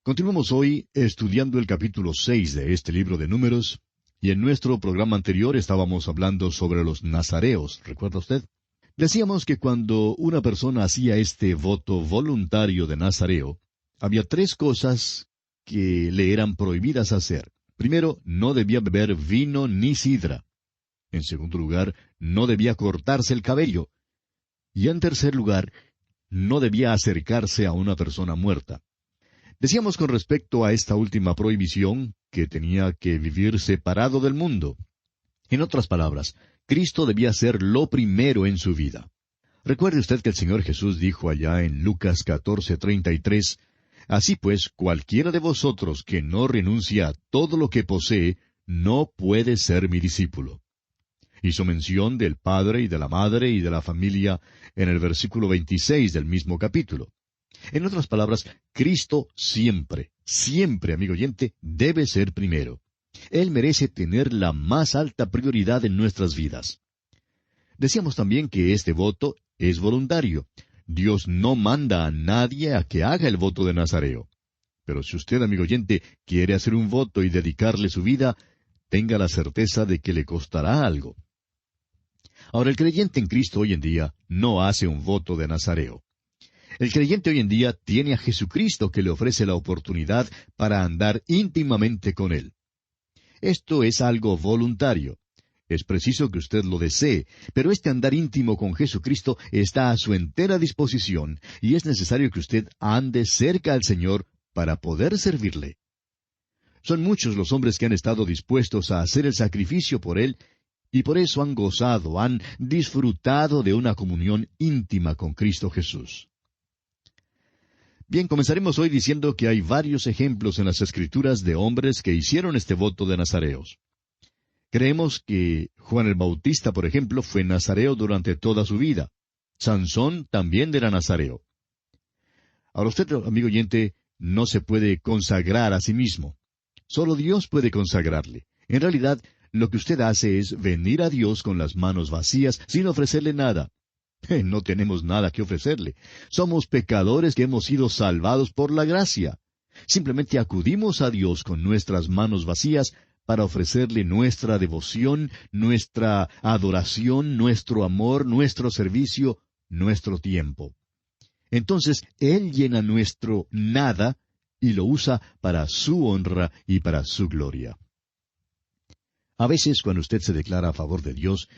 Continuamos hoy estudiando el capítulo 6 de este libro de Números, y en nuestro programa anterior estábamos hablando sobre los nazareos, ¿recuerda usted? Decíamos que cuando una persona hacía este voto voluntario de nazareo, había tres cosas que le eran prohibidas hacer. Primero, no debía beber vino ni sidra. En segundo lugar, no debía cortarse el cabello. Y en tercer lugar, no debía acercarse a una persona muerta. Decíamos con respecto a esta última prohibición que tenía que vivir separado del mundo. En otras palabras, Cristo debía ser lo primero en su vida. Recuerde usted que el Señor Jesús dijo allá en Lucas 14:33, «Así pues, cualquiera de vosotros que no renuncia a todo lo que posee, no puede ser mi discípulo». Hizo mención del padre y de la madre y de la familia en el versículo 26 del mismo capítulo. En otras palabras, Cristo siempre, siempre, amigo oyente, debe ser primero. Él merece tener la más alta prioridad en nuestras vidas. Decíamos también que este voto es voluntario. Dios no manda a nadie a que haga el voto de nazareo. Pero si usted, amigo oyente, quiere hacer un voto y dedicarle su vida, tenga la certeza de que le costará algo. Ahora, el creyente en Cristo hoy en día no hace un voto de nazareo. El creyente hoy en día tiene a Jesucristo que le ofrece la oportunidad para andar íntimamente con Él. Esto es algo voluntario. Es preciso que usted lo desee, pero este andar íntimo con Jesucristo está a su entera disposición, y es necesario que usted ande cerca al Señor para poder servirle. Son muchos los hombres que han estado dispuestos a hacer el sacrificio por Él, y por eso han gozado, han disfrutado de una comunión íntima con Cristo Jesús. Bien, comenzaremos hoy diciendo que hay varios ejemplos en las Escrituras de hombres que hicieron este voto de nazareos. Creemos que Juan el Bautista, por ejemplo, fue nazareo durante toda su vida. Sansón también era nazareo. Ahora usted, amigo oyente, no se puede consagrar a sí mismo. Solo Dios puede consagrarle. En realidad, lo que usted hace es venir a Dios con las manos vacías, sin ofrecerle nada. No tenemos nada que ofrecerle. Somos pecadores que hemos sido salvados por la gracia. Simplemente acudimos a Dios con nuestras manos vacías para ofrecerle nuestra devoción, nuestra adoración, nuestro amor, nuestro servicio, nuestro tiempo. Entonces, Él llena nuestro nada y lo usa para su honra y para su gloria. A veces, cuando usted se declara a favor de Dios,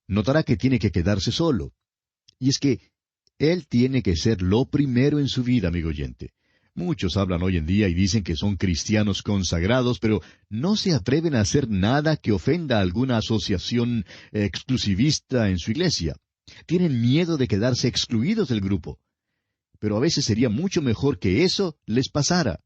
notará que tiene que quedarse solo. Y es que Él tiene que ser lo primero en su vida, amigo oyente. Muchos hablan hoy en día y dicen que son cristianos consagrados, pero no se atreven a hacer nada que ofenda a alguna asociación exclusivista en su iglesia. Tienen miedo de quedarse excluidos del grupo. Pero a veces sería mucho mejor que eso les pasara.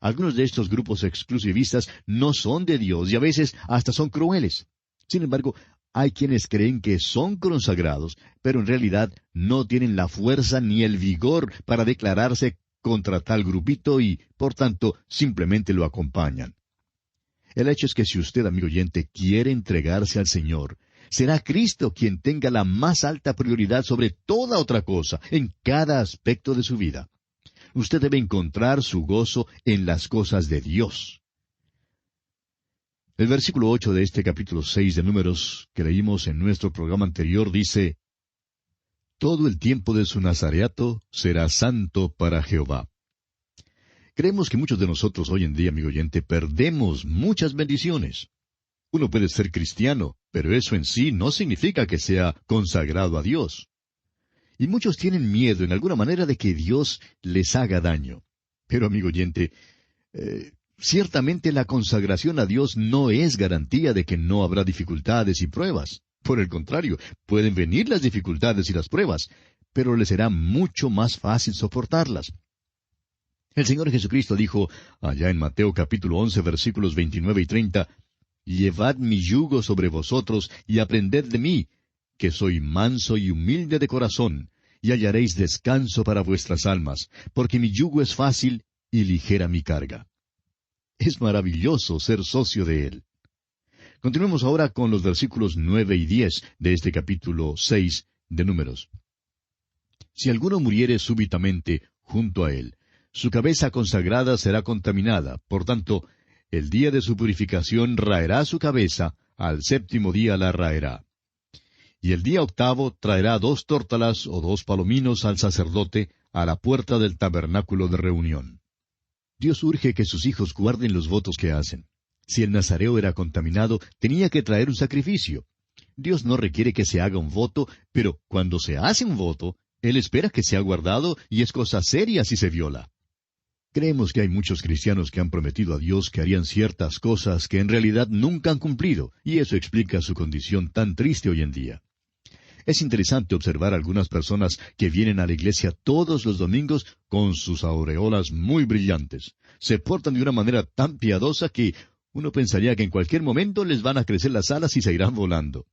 Algunos de estos grupos exclusivistas no son de Dios y a veces hasta son crueles. Sin embargo, hay quienes creen que son consagrados, pero en realidad no tienen la fuerza ni el vigor para declararse contra tal grupito y, por tanto, simplemente lo acompañan. El hecho es que si usted, amigo oyente, quiere entregarse al Señor, será Cristo quien tenga la más alta prioridad sobre toda otra cosa, en cada aspecto de su vida. Usted debe encontrar su gozo en las cosas de Dios. El versículo 8 de este capítulo 6 de Números, que leímos en nuestro programa anterior, dice, «Todo el tiempo de su nazareato será santo para Jehová». Creemos que muchos de nosotros hoy en día, amigo oyente, perdemos muchas bendiciones. Uno puede ser cristiano, pero eso en sí no significa que sea consagrado a Dios. Y muchos tienen miedo en alguna manera de que Dios les haga daño. Pero, amigo oyente, ciertamente la consagración a Dios no es garantía de que no habrá dificultades y pruebas. Por el contrario, pueden venir las dificultades y las pruebas, pero les será mucho más fácil soportarlas. El Señor Jesucristo dijo, allá en Mateo capítulo 11, versículos 29 y 30, «Llevad mi yugo sobre vosotros y aprended de mí, que soy manso y humilde de corazón, y hallaréis descanso para vuestras almas, porque mi yugo es fácil y ligera mi carga». Es maravilloso ser socio de Él. Continuemos ahora con los versículos 9 y 10 de este capítulo 6 de Números. «Si alguno muriere súbitamente junto a él, Su cabeza consagrada será contaminada. Por tanto, el día de su purificación raerá su cabeza, al séptimo día la raerá. Y el día octavo traerá 2 tórtolas o 2 palominos al sacerdote a la puerta del tabernáculo de reunión. Dios urge que sus hijos guarden los votos que hacen. Si el nazareo era contaminado, tenía que traer un sacrificio. Dios no requiere que se haga un voto, pero cuando se hace un voto, Él espera que sea guardado y es cosa seria si se viola. Creemos que hay muchos cristianos que han prometido a Dios que harían ciertas cosas que en realidad nunca han cumplido, y eso explica su condición tan triste hoy en día. Es interesante observar algunas personas que vienen a la iglesia todos los domingos con sus aureolas muy brillantes. Se portan de una manera tan piadosa que uno pensaría que en cualquier momento les van a crecer las alas y se irán volando.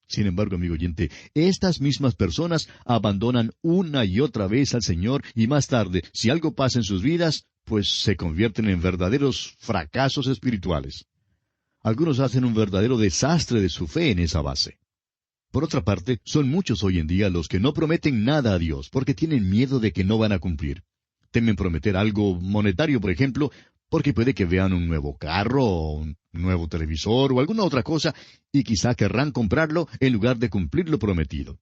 Sin embargo, amigo oyente, estas mismas personas abandonan una y otra vez al Señor y más tarde, si algo pasa en sus vidas, pues se convierten en verdaderos fracasos espirituales. Algunos hacen un verdadero desastre de su fe en esa base. Por otra parte, son muchos hoy en día los que no prometen nada a Dios porque tienen miedo de que no van a cumplir. Temen prometer algo monetario, por ejemplo, porque puede que vean un nuevo carro o un nuevo televisor o alguna otra cosa y quizá querrán comprarlo en lugar de cumplir lo prometido.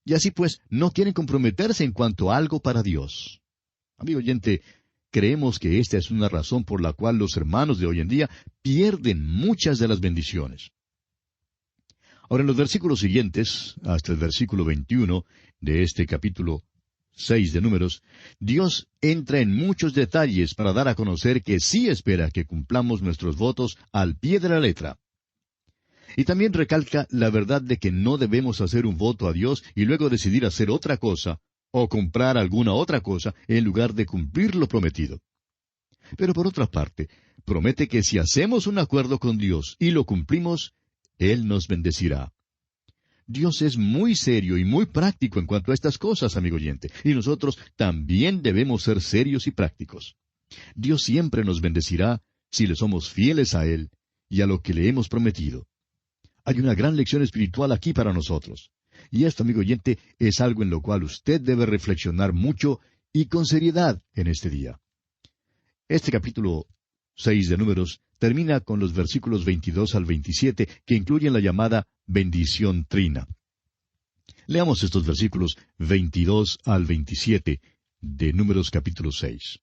Y así pues, no quieren comprometerse en cuanto a algo para Dios. Amigo oyente, creemos que esta es una razón por la cual los hermanos de hoy en día pierden muchas de las bendiciones. Ahora, en los versículos siguientes, hasta el versículo 21 de este capítulo 6 de Números, Dios entra en muchos detalles para dar a conocer que sí espera que cumplamos nuestros votos al pie de la letra. Y también recalca la verdad de que no debemos hacer un voto a Dios y luego decidir hacer otra cosa, o comprar alguna otra cosa, en lugar de cumplir lo prometido. Pero por otra parte, promete que si hacemos un acuerdo con Dios y lo cumplimos, Él nos bendecirá. Dios es muy serio y muy práctico en cuanto a estas cosas, amigo oyente, y nosotros también debemos ser serios y prácticos. Dios siempre nos bendecirá si le somos fieles a Él y a lo que le hemos prometido. Hay una gran lección espiritual aquí para nosotros. Y esto, amigo oyente, es algo en lo cual usted debe reflexionar mucho y con seriedad en este día. Este capítulo 6 de Números termina con los versículos 22 al 27, que incluyen la llamada bendición trina. Leamos estos versículos 22 al 27 de Números capítulo 6.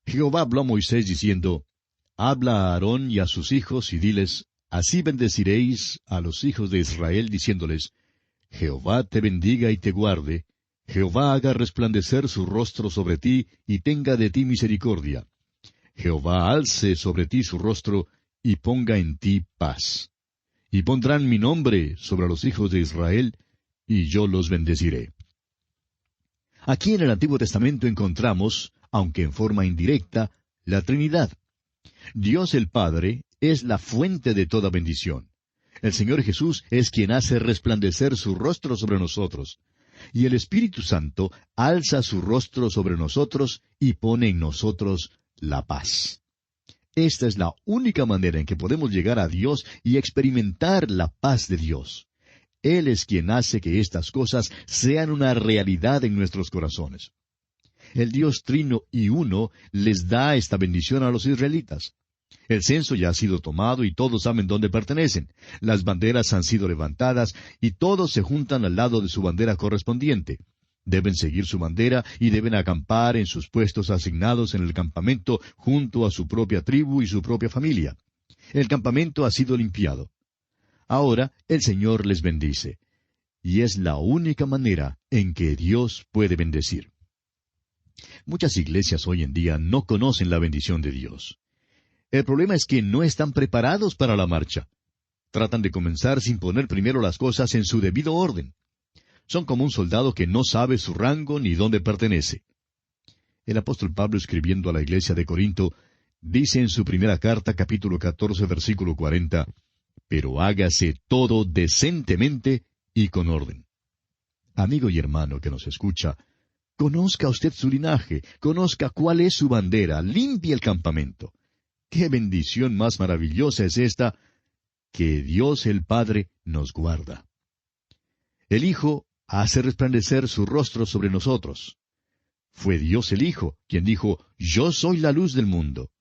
Jehová habló a Moisés diciendo, Habla a Aarón y a sus hijos y diles, Así bendeciréis a los hijos de Israel, diciéndoles, Jehová te bendiga y te guarde, Jehová haga resplandecer su rostro sobre ti y tenga de ti misericordia. Jehová alce sobre ti su rostro y ponga en ti paz. Y pondrán mi nombre sobre los hijos de Israel, y yo los bendeciré. Aquí en el Antiguo Testamento encontramos, aunque en forma indirecta, la Trinidad. Dios el Padre es la fuente de toda bendición. El Señor Jesús es quien hace resplandecer su rostro sobre nosotros. Y el Espíritu Santo alza su rostro sobre nosotros y pone en nosotros la paz. Esta es la única manera en que podemos llegar a Dios y experimentar la paz de Dios. Él es quien hace que estas cosas sean una realidad en nuestros corazones. El Dios Trino y Uno les da esta bendición a los israelitas. El censo ya ha sido tomado y todos saben dónde pertenecen. Las banderas han sido levantadas y todos se juntan al lado de su bandera correspondiente. Deben seguir su bandera y deben acampar en sus puestos asignados en el campamento junto a su propia tribu y su propia familia. El campamento ha sido limpiado. Ahora el Señor les bendice. Y es la única manera en que Dios puede bendecir. Muchas iglesias hoy en día no conocen la bendición de Dios. El problema es que no están preparados para la marcha. Tratan de comenzar sin poner primero las cosas en su debido orden. Son como un soldado que no sabe su rango ni dónde pertenece. El apóstol Pablo, escribiendo a la iglesia de Corinto, dice en su primera carta, capítulo 14, versículo 40, «Pero hágase todo decentemente y con orden». Amigo y hermano que nos escucha, conozca usted su linaje, conozca cuál es su bandera, limpie el campamento. ¡Qué bendición más maravillosa es esta! Que Dios el Padre nos guarda. El Hijo hace resplandecer su rostro sobre nosotros. fue Dios el Hijo, quien dijo, Yo soy la luz del mundo.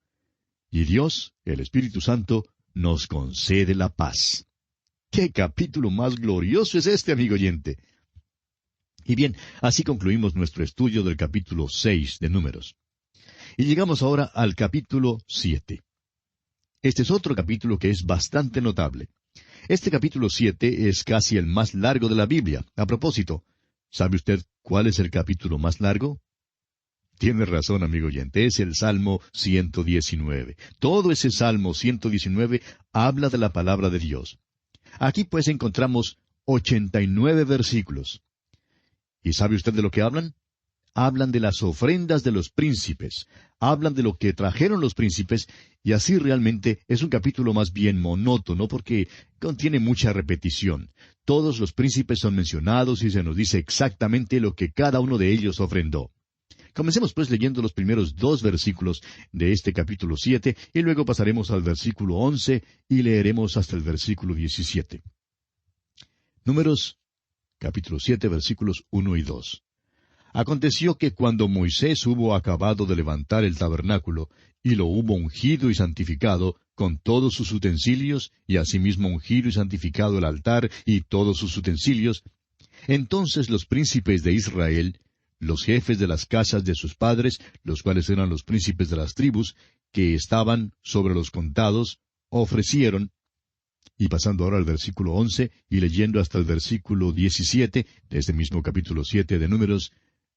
Y Dios, el Espíritu Santo, nos concede la paz. ¡Qué capítulo más glorioso es este, amigo oyente! Y bien, así concluimos nuestro estudio del capítulo 6 de Números. Y llegamos ahora al capítulo 7. Este es otro capítulo que es bastante notable. Este capítulo 7 es casi el más largo de la Biblia. A propósito, ¿sabe usted cuál es el capítulo más largo? Tiene razón, amigo oyente, es el Salmo 119. Todo ese Salmo 119 habla de la palabra de Dios. Aquí pues encontramos 89 versículos. ¿Y sabe usted de lo que hablan? Hablan de las ofrendas de los príncipes, hablan de lo que trajeron los príncipes, y así realmente es un capítulo más bien monótono porque contiene mucha repetición. Todos los príncipes son mencionados y se nos dice exactamente lo que cada uno de ellos ofrendó. Comencemos pues leyendo los primeros 2 versículos de este capítulo 7, y luego pasaremos al versículo 11 y leeremos hasta el versículo 17. Números, capítulo 7, versículos 1 y 2. Aconteció que cuando Moisés hubo acabado de levantar el tabernáculo, y lo hubo ungido y santificado, con todos sus utensilios, y asimismo ungido y santificado el altar y todos sus utensilios, entonces los príncipes de Israel, los jefes de las casas de sus padres, los cuales eran los príncipes de las tribus, que estaban sobre los contados, ofrecieron, y pasando ahora al versículo 11, y leyendo hasta el versículo 17, de este mismo capítulo 7 de Números,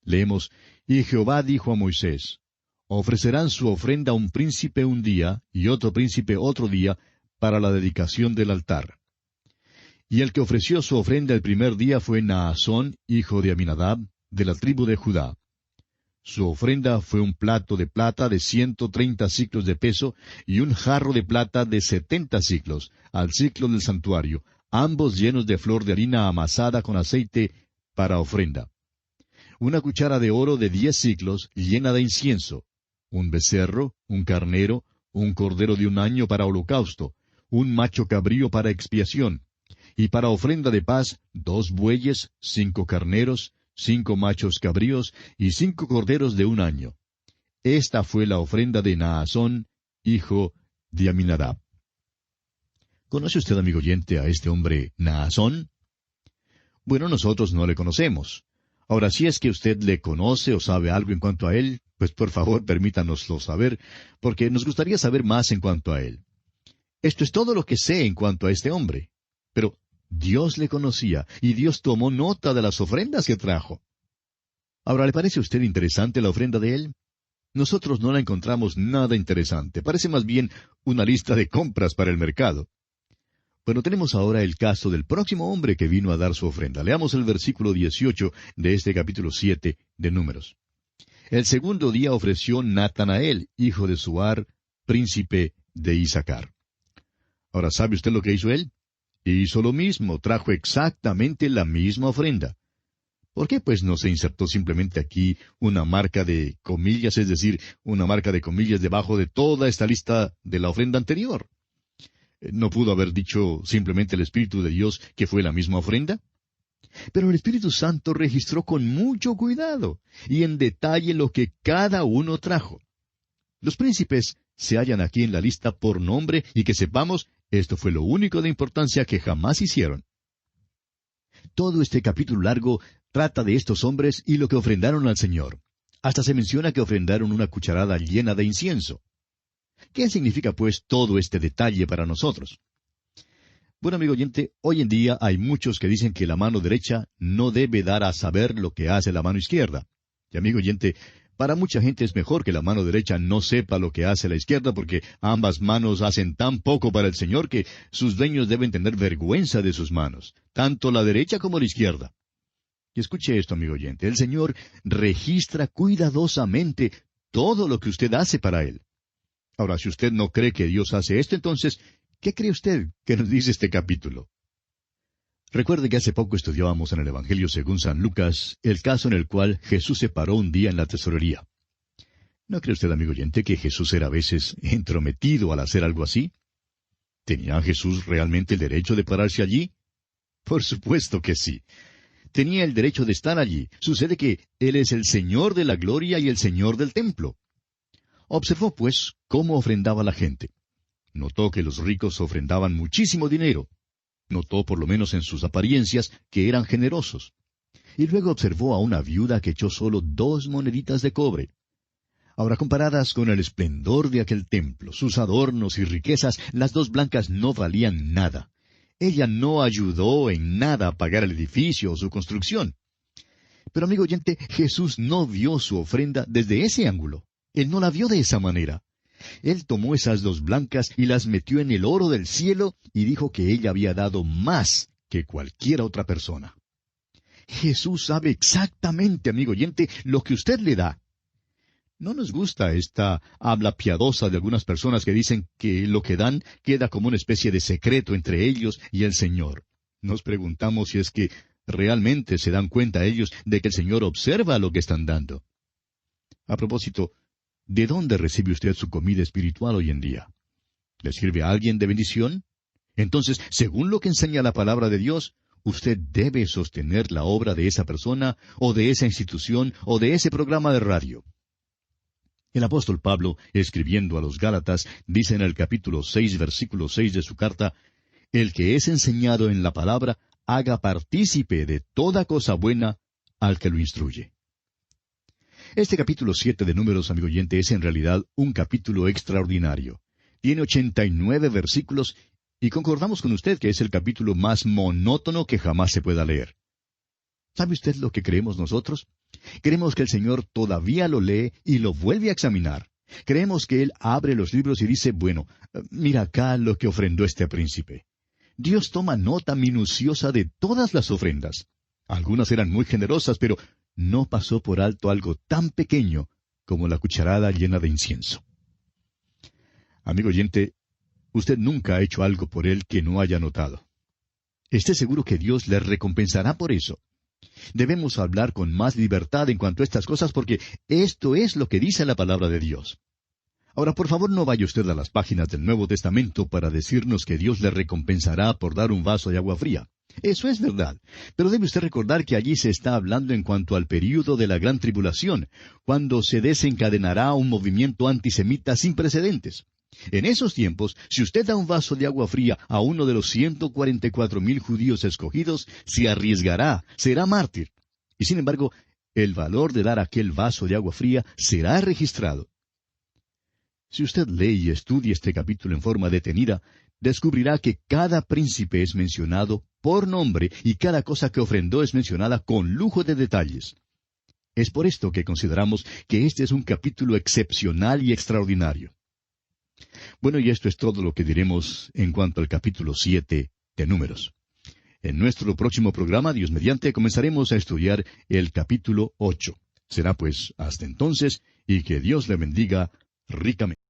leemos, Y Jehová dijo a Moisés, ofrecerán su ofrenda un príncipe un día, y otro príncipe otro día, para la dedicación del altar. Y el que ofreció su ofrenda el primer día fue Naasón, hijo de Aminadab, de la tribu de Judá. Su ofrenda fue un plato de plata de 130 siclos de peso, y un jarro de plata de 70 siclos, al siclo del santuario, ambos llenos de flor de harina amasada con aceite para ofrenda. Una cuchara de oro de 10 siclos llena de incienso, un becerro, un carnero, un cordero de un año para holocausto, un macho cabrío para expiación, y para ofrenda de paz 2 bueyes, 5 carneros, 5 machos cabríos y 5 corderos de un año. Esta fue la ofrenda de Naasón, hijo de Aminadab. ¿Conoce usted, amigo oyente, a este hombre Naasón? Bueno, nosotros no le conocemos. Ahora, si es que usted le conoce o sabe algo en cuanto a él, pues por favor permítanoslo saber, porque nos gustaría saber más en cuanto a él. Esto es todo lo que sé en cuanto a este hombre. Pero Dios le conocía, y Dios tomó nota de las ofrendas que trajo. Ahora, ¿le parece a usted interesante la ofrenda de él? Nosotros no la encontramos nada interesante. Parece más bien una lista de compras para el mercado. Bueno, tenemos ahora el caso del próximo hombre que vino a dar su ofrenda. Leamos el versículo 18 de este capítulo 7 de Números. El segundo día ofreció Natanael, hijo de Suar, príncipe de Isaacar. Ahora, ¿sabe usted lo que hizo él? Hizo lo mismo, trajo exactamente la misma ofrenda. ¿Por qué pues no se insertó simplemente aquí una marca de comillas, es decir, una marca de comillas debajo de toda esta lista de la ofrenda anterior? ¿No pudo haber dicho simplemente el Espíritu de Dios que fue la misma ofrenda? Pero el Espíritu Santo registró con mucho cuidado y en detalle lo que cada uno trajo. Los príncipes se hallan aquí en la lista por nombre y que sepamos, esto fue lo único de importancia que jamás hicieron. Todo este capítulo largo trata de estos hombres y lo que ofrendaron al Señor. Hasta se menciona que ofrendaron una cucharada llena de incienso. ¿Qué significa, pues, todo este detalle para nosotros? Bueno, amigo oyente, hoy en día hay muchos que dicen que la mano derecha no debe dar a saber lo que hace la mano izquierda. Y, amigo oyente, para mucha gente es mejor que la mano derecha no sepa lo que hace la izquierda porque ambas manos hacen tan poco para el Señor que sus dueños deben tener vergüenza de sus manos, tanto la derecha como la izquierda. Y escuche esto, amigo oyente, el Señor registra cuidadosamente todo lo que usted hace para Él. Ahora, si usted no cree que Dios hace esto, entonces, ¿qué cree usted que nos dice este capítulo? Recuerde que hace poco estudiábamos en el Evangelio según San Lucas el caso en el cual Jesús se paró un día en la tesorería. ¿No cree usted, amigo oyente, que Jesús era a veces entrometido al hacer algo así? ¿Tenía Jesús realmente el derecho de pararse allí? Por supuesto que sí. tenía el derecho de estar allí. Sucede que Él es el Señor de la gloria y el Señor del templo. Observó, pues, cómo ofrendaba la gente. Notó que los ricos ofrendaban muchísimo dinero. Notó, por lo menos en sus apariencias, que eran generosos. Y luego observó a una viuda que echó solo 2 moneditas de cobre. Ahora, comparadas con el esplendor de aquel templo, sus adornos y riquezas, las 2 blancas no valían nada. Ella no ayudó en nada a pagar el edificio o su construcción. Pero, amigo oyente, Jesús no vio su ofrenda desde ese ángulo. Él no la vio de esa manera. Él tomó esas 2 blancas y las metió en el oro del cielo y dijo que ella había dado más que cualquier otra persona. Jesús sabe exactamente, amigo oyente, lo que usted le da. No nos gusta esta habla piadosa de algunas personas que dicen que lo que dan queda como una especie de secreto entre ellos y el Señor. Nos preguntamos si es que realmente se dan cuenta ellos de que el Señor observa lo que están dando. A propósito, ¿de dónde recibe usted su comida espiritual hoy en día? ¿Le sirve a alguien de bendición? Entonces, según lo que enseña la palabra de Dios, usted debe sostener la obra de esa persona, o de esa institución, o de ese programa de radio. El apóstol Pablo, escribiendo a los Gálatas, dice en el capítulo 6, versículo 6 de su carta, «El que es enseñado en la palabra, haga partícipe de toda cosa buena al que lo instruye». Este capítulo 7 de Números, amigo oyente, es en realidad un capítulo extraordinario. Tiene 89 versículos, y concordamos con usted que es el capítulo más monótono que jamás se pueda leer. ¿Sabe usted lo que creemos nosotros? Creemos que el Señor todavía lo lee y lo vuelve a examinar. Creemos que Él abre los libros y dice, bueno, mira acá lo que ofrendó este príncipe. Dios toma nota minuciosa de todas las ofrendas. Algunas eran muy generosas, pero no pasó por alto algo tan pequeño como la cucharada llena de incienso. Amigo oyente, usted nunca ha hecho algo por Él que no haya notado. Esté seguro que Dios le recompensará por eso. Debemos hablar con más libertad en cuanto a estas cosas porque esto es lo que dice la palabra de Dios. Ahora, por favor, no vaya usted a las páginas del Nuevo Testamento para decirnos que Dios le recompensará por dar un vaso de agua fría. Eso es verdad, pero debe usted recordar que allí se está hablando en cuanto al período de la gran tribulación, cuando se desencadenará un movimiento antisemita sin precedentes. En esos tiempos, si usted da un vaso de agua fría a uno de los 144,000 judíos escogidos, se arriesgará, será mártir. Y sin embargo, el valor de dar aquel vaso de agua fría será registrado. Si usted lee y estudia este capítulo en forma detenida, descubrirá que cada príncipe es mencionado por nombre y cada cosa que ofrendó es mencionada con lujo de detalles. Es por esto que consideramos que este es un capítulo excepcional y extraordinario. Bueno, y esto es todo lo que diremos en cuanto al capítulo 7 de Números. En nuestro próximo programa, Dios mediante, comenzaremos a estudiar el capítulo 8. Será pues hasta entonces, y que Dios le bendiga ricamente.